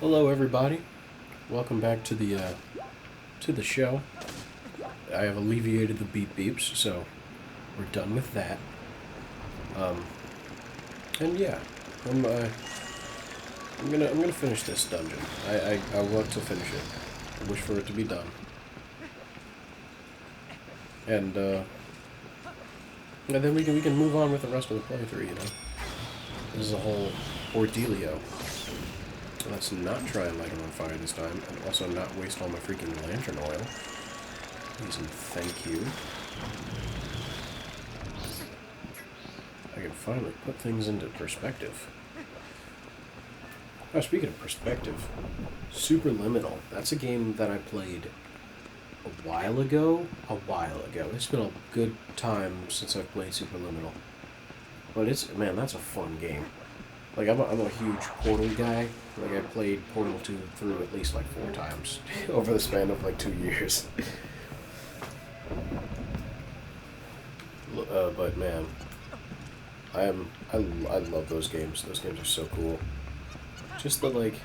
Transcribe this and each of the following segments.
Hello, everybody. Welcome back to the show. I have alleviated the beep beeps, so we're done with that. And yeah, I'm gonna finish this dungeon. I want to finish it. I wish for it to be done. And then we can move on with the rest of the playthrough. You know, this is a whole ordealio. Let's not try and light him on fire this time, and also not waste all my freaking lantern oil. Please and thank you. I can finally put things into perspective. Oh, speaking of perspective, Superliminal. That's a game that I played a while ago. It's been a good time since I've played Superliminal. But man, that's a fun game. Like, I'm a huge Portal guy. Like, I played Portal 2 through at least, like, 4 times over the span of, like, 2 years. But, man, I love those games. Those games are so cool. Just the, like...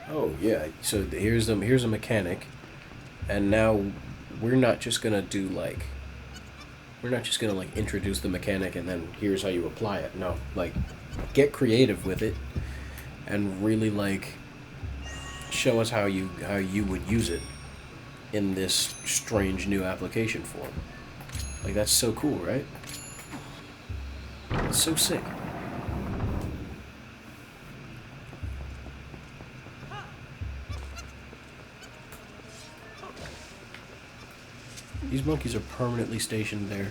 Oh, yeah, so here's a mechanic, and now we're not just gonna do, like... We're not just gonna, like, introduce the mechanic and then here's how you apply it. No, like, get creative with it and really, like, show us how you would use it in this strange new application form. Like, that's so cool, right? It's so sick. These monkeys are permanently stationed there.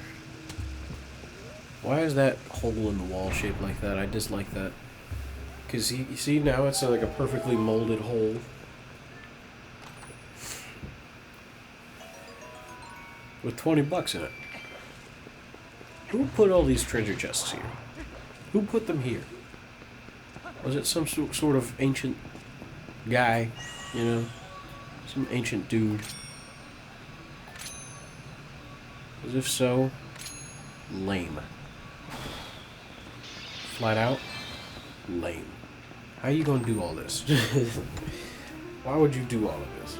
Why is that hole in the wall shaped like that? I dislike that. Because you see now it's like a perfectly molded hole. With 20 bucks in it. Who put all these treasure chests here? Who put them here? Was it some sort of ancient guy? You know? Some ancient dude? As if so, lame. Flat out, lame. How you gonna do all this? Why would you do all of this?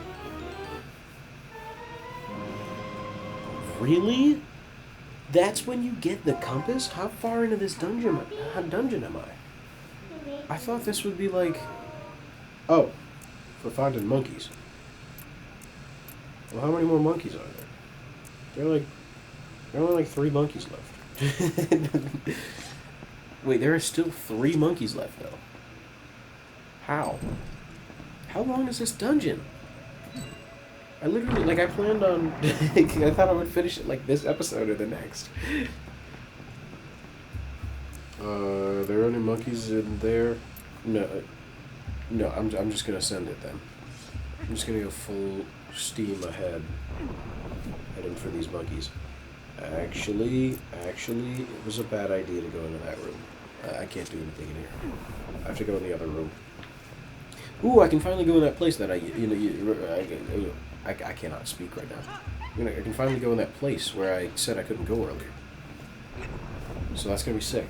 Really? That's when you get the compass? How far into this dungeon am I? I thought this would be like... Oh, for finding monkeys. Well, how many more monkeys are there? There are only like 3 monkeys left. Wait, there are still 3 monkeys left, though. How? How long is this dungeon? I literally, like, I planned on... I thought I would finish it, like, this episode or the next. Are there any monkeys in there? No. No, I'm just gonna send it, then. I'm just gonna go full steam ahead. Heading for these monkeys. Actually, it was a bad idea to go into that room. I can't do anything in here. I have to go in the other room. Ooh, I can finally go in that place that I cannot speak right now. I can finally go in that place where I said I couldn't go earlier. So that's gonna be sick.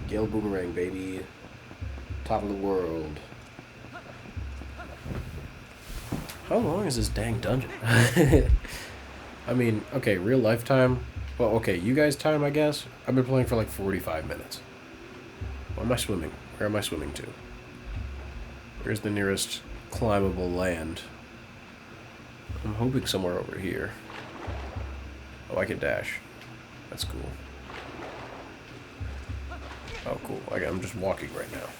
Gale Boomerang, baby. Top of the world. How long is this dang dungeon? I mean, okay, real lifetime. Well, okay, you guys' time, I guess. I've been playing for like 45 minutes. Where am I swimming? Where am I swimming to? Where's the nearest climbable land? I'm hoping somewhere over here. Oh, I can dash. That's cool. Oh, cool. I'm just walking right now.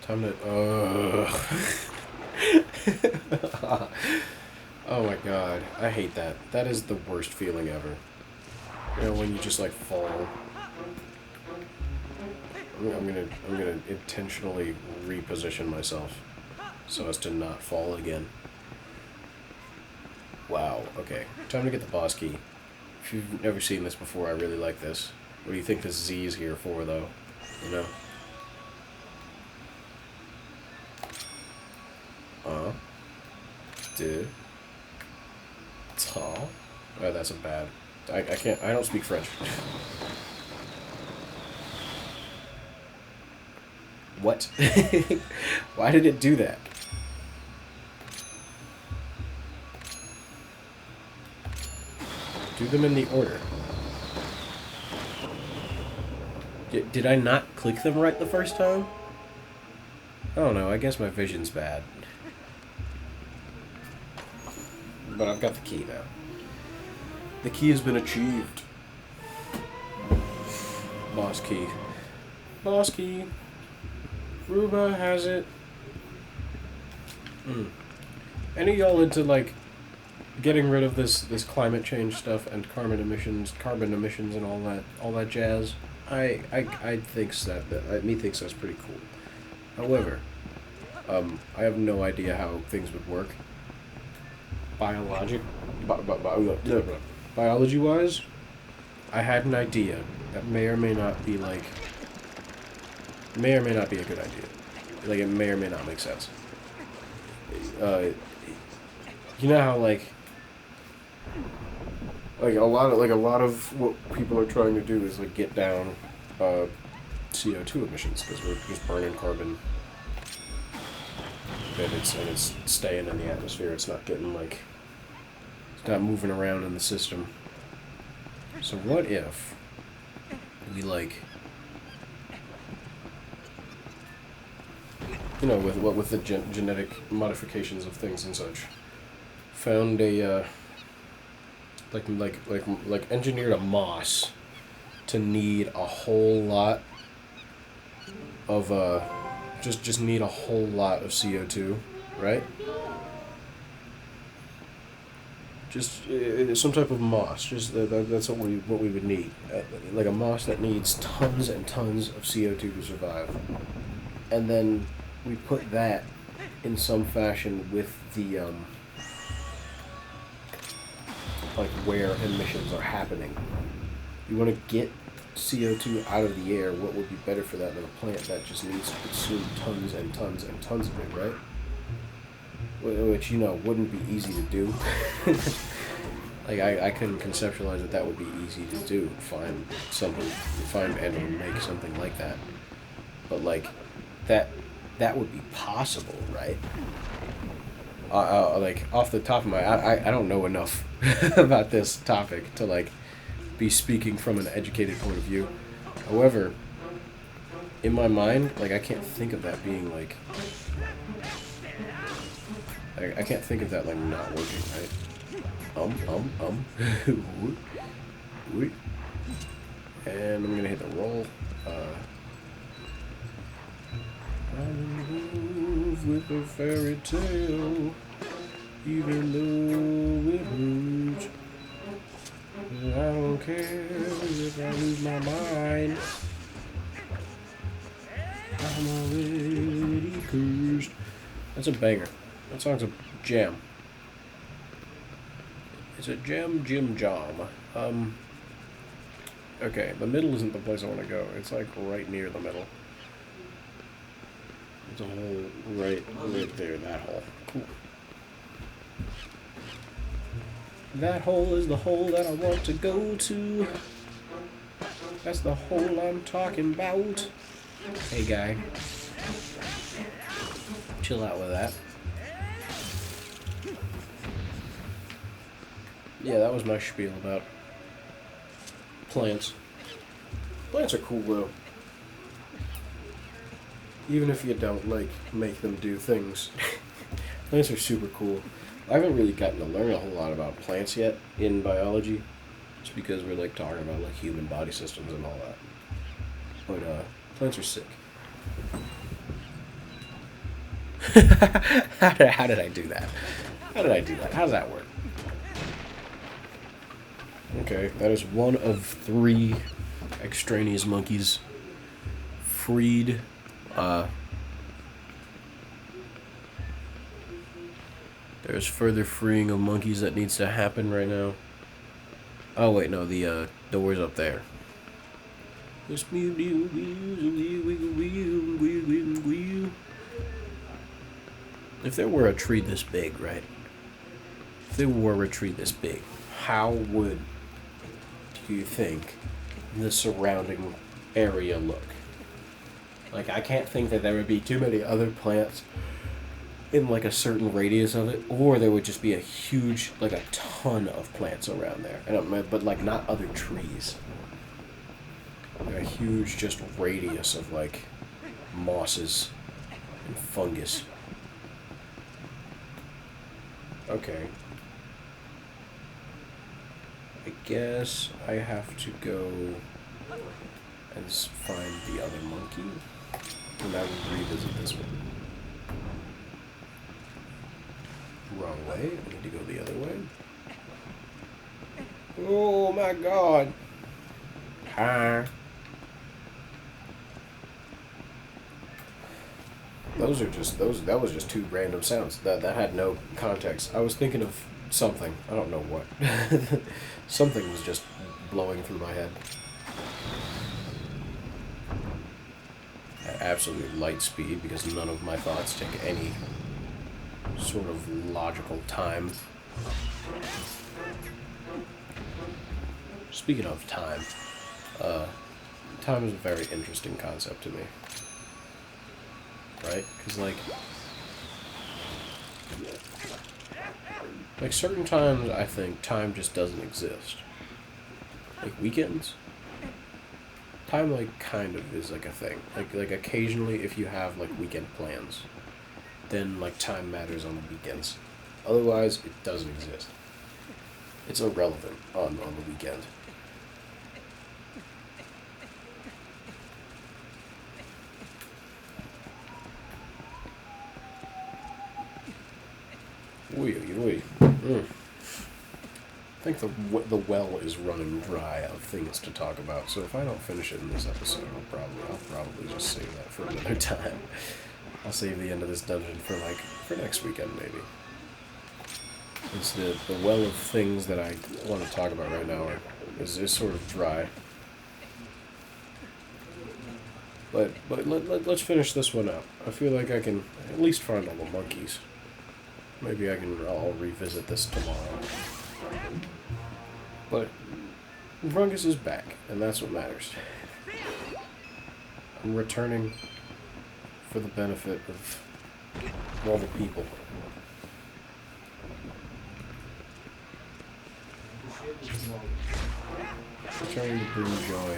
Time to... Oh my god, I hate that. That is the worst feeling ever. You know, when you just like fall. I'm gonna intentionally reposition myself so as to not fall again. Wow, okay. Time to get the boss key. If you've never seen this before, I really like this. What do you think this Z is here for, though? You know? Dude. Tall. Oh, that's a bad... I can't... I don't speak French. What? Why did it do that? Do them in the order. Did I not click them right the first time? I don't know, I guess my vision's bad. But I've got the key now. The key has been achieved. Boss key. Boss key. Ruba has it. Any of y'all into, like, getting rid of this climate change stuff and carbon emissions and all that jazz? I think me thinks that's pretty cool. However, I have no idea how things would work. Biology-wise, I had an idea that may or may not be a good idea. Like, it may or may not make sense. You know how like a lot of what people are trying to do is like get down CO2 emissions because we're just burning carbon. And it's staying in the atmosphere. It's not getting it's not moving around in the system. So what if we with the genetic modifications of things and such, found a engineered a moss to need a whole lot of just need a whole lot of CO2, right? Just some type of moss. Just that's what we would need. Like a moss that needs tons and tons of CO2 to survive, and then we put that in some fashion with the where emissions are happening. You want to get CO2 out of the air. What would be better for that than a plant that just needs to consume tons and tons and tons of it, right? Which, wouldn't be easy to do. I couldn't conceptualize that would be easy to do. Find and make something like that. But that would be possible, right? Off the top of my, I don't know enough about this topic to be speaking from an educated point of view. However, in my mind, I can't think of that being I can't think of that not working, right? And I'm gonna hit the roll. I'm in love with a fairy tale, even though it hurts. I don't care if I lose my mind. I'm already cursed. That's a banger. That song's a jam. It's a jam. Okay, the middle isn't the place I want to go. It's right near the middle. It's a hole right there, that hole. Cool. That hole is the hole that I want to go to. That's the hole I'm talking about. Hey, guy. Chill out with that. Yeah, that was my spiel about plants. Plants are cool, though. Even if you don't, make them do things. Plants are super cool. I haven't really gotten to learn a whole lot about plants yet in biology. Just because we're, talking about, human body systems and all that. But, plants are sick. How did I do that? How does that work? Okay, that is one of 3 extraneous monkeys freed. There's further freeing of monkeys that needs to happen right now. Oh wait, no, the door's up there. If there were a tree this big, right? If there were a tree this big, how would you think the surrounding area look? Like, I can't think that there would be too many other plants in, like, a certain radius of it, or there would just be a huge, like, a ton of plants around there. But, like, not other trees. Like a huge, just radius of, like, mosses and fungus. Okay. I guess I have to go and find the other monkey, and I will revisit this one. Wrong way. I need to go the other way. Oh my god. Hi. Those are just that was just two random sounds. That had no context. I was thinking of something. I don't know what. Something was just blowing through my head. At absolute light speed, because none of my thoughts take any sort of logical time. Speaking of time, time is a very interesting concept to me. Right? Because, like certain times, I think time just doesn't exist. Like weekends, time, like, kind of is, like, a thing. Like occasionally, if you have, like, weekend plans, then, like, time matters on the weekends. Otherwise, it doesn't exist. It's irrelevant on the weekend. Oy. I think the well is running dry of things to talk about, so if I don't finish it in this episode, I'll probably just save that for another time. I'll save the end of this dungeon for next weekend, maybe. It's the well of things that I want to talk about right now is sort of dry. But let's finish this one out. I feel like I can at least find all the monkeys. Maybe I'll revisit this tomorrow. But Rungus is back, and that's what matters. I'm returning for the benefit of all the people. Returning to bring joy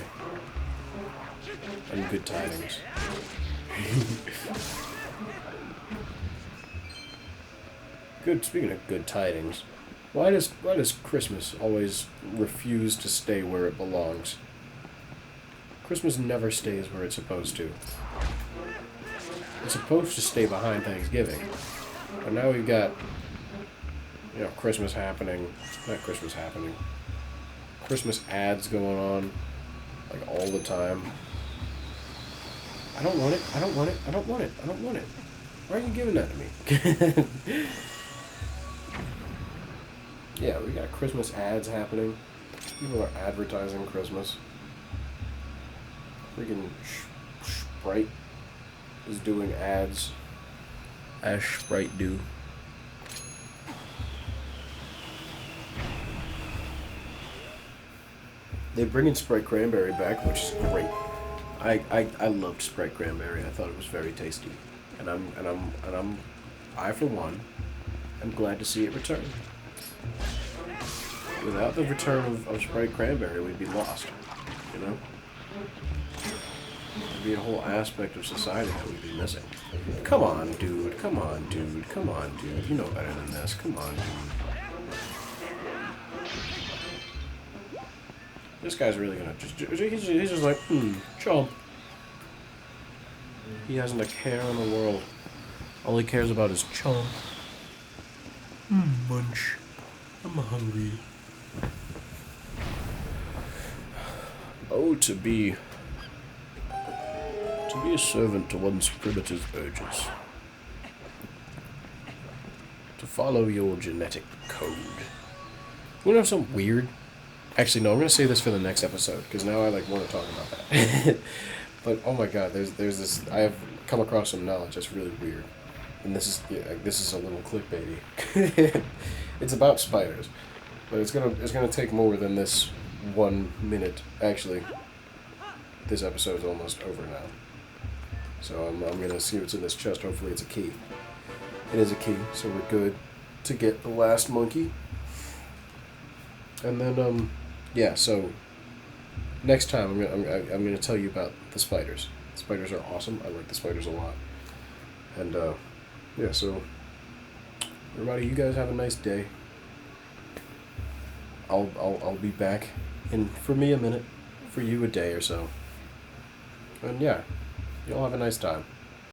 and good tidings. Speaking of good tidings, why does Christmas always refuse to stay where it belongs? Christmas never stays where it's supposed to. It's supposed to stay behind Thanksgiving. But now we've got, Christmas happening. Not Christmas happening. Christmas ads going on, like, all the time. I don't want it. I don't want it. I don't want it. I don't want it. Why are you giving that to me? Yeah, we got Christmas ads happening. People are advertising Christmas. Freaking Sprite is doing ads. As Sprite do. They're bringing Sprite Cranberry back, which is great. I loved Sprite Cranberry. I thought it was very tasty, and I for one am glad to see it return. Without the return of Sprite Cranberry, we'd be lost. There'd be a whole aspect of society that we'd be missing. Come on, dude. Come on, dude. Come on, dude. You know better than this. Come on, dude. This guy's really gonna he's just like, chomp. He hasn't a care in the world. All he cares about is chomp. Munch. I'm hungry. Oh, to be a servant to one's primitive urges. To follow your genetic code. You wanna have something weird? Actually, no, I'm going to save this for the next episode, because now I, want to talk about that. But, oh my god, there's this, I have come across some knowledge that's really weird. And this is a little clickbaity. It's about spiders. But it's gonna take more than this 1 minute. Actually, this episode's almost over now. So I'm gonna see what's in this chest. Hopefully it's a key. It is a key, so we're good to get the last monkey. And then yeah. So next time I'm gonna tell you about the spiders. The spiders are awesome. I like the spiders a lot. And yeah. So everybody, you guys have a nice day. I'll be back in, for me, a minute, for you a day or so. And yeah, y'all have a nice time.